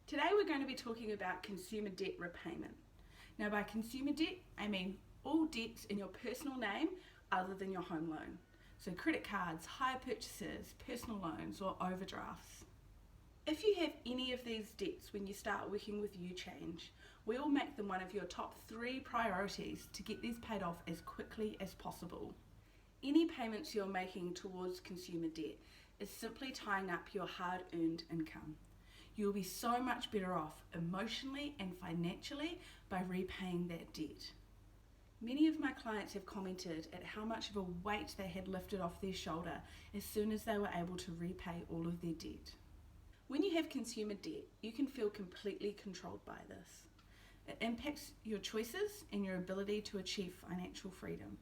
Today we're going to be talking about consumer debt repayment. Now by consumer debt, I mean all debts in your personal name other than your home loan. So credit cards, hire purchases, personal loans or overdrafts. If you have any of these debts when you start working with UChange, we will make them one of your top 3 priorities to get these paid off as quickly as possible. Any payments you're making towards consumer debt is simply tying up your hard-earned income. You'll be so much better off emotionally and financially by repaying that debt. Many of my clients have commented at how much of a weight they had lifted off their shoulder as soon as they were able to repay all of their debt. When you have consumer debt, you can feel completely controlled by this. It impacts your choices and your ability to achieve financial freedom.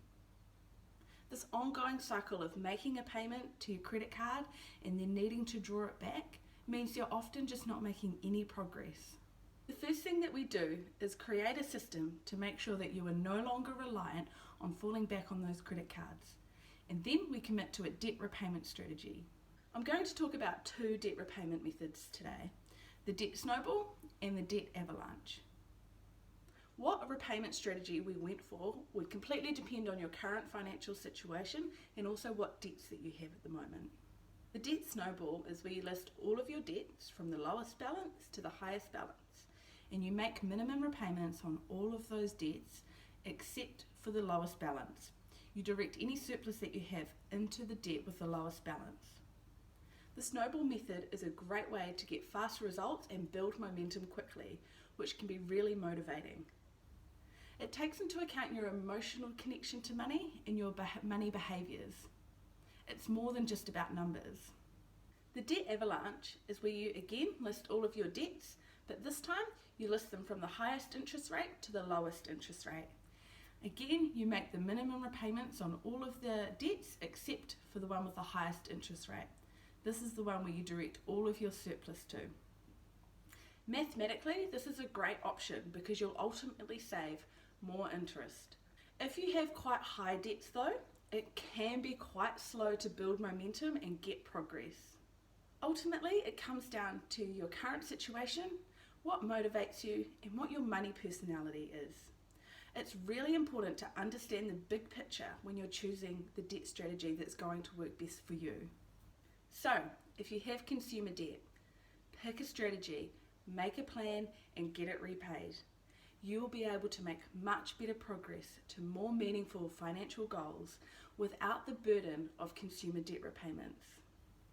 This ongoing cycle of making a payment to your credit card and then needing to draw it back means you're often just not making any progress. The first thing that we do is create a system to make sure that you are no longer reliant on falling back on those credit cards. And then we commit to a debt repayment strategy. I'm going to talk about 2 debt repayment methods today, the debt snowball and the debt avalanche. What repayment strategy we went for would completely depend on your current financial situation and also what debts that you have at the moment. The debt snowball is where you list all of your debts from the lowest balance to the highest balance, and you make minimum repayments on all of those debts except for the lowest balance. You direct any surplus that you have into the debt with the lowest balance. The snowball method is a great way to get fast results and build momentum quickly, which can be really motivating. It takes into account your emotional connection to money and your money behaviours. It's more than just about numbers. The debt avalanche is where you again list all of your debts, but this time you list them from the highest interest rate to the lowest interest rate. Again, you make the minimum repayments on all of the debts except for the one with the highest interest rate. This is the one where you direct all of your surplus to. Mathematically, this is a great option because you'll ultimately save more interest. If you have quite high debts though, it can be quite slow to build momentum and get progress. Ultimately, it comes down to your current situation, what motivates you, and what your money personality is. It's really important to understand the big picture when you're choosing the debt strategy that's going to work best for you. So, if you have consumer debt, pick a strategy, make a plan, and get it repaid. You will be able to make much better progress to more meaningful financial goals without the burden of consumer debt repayments.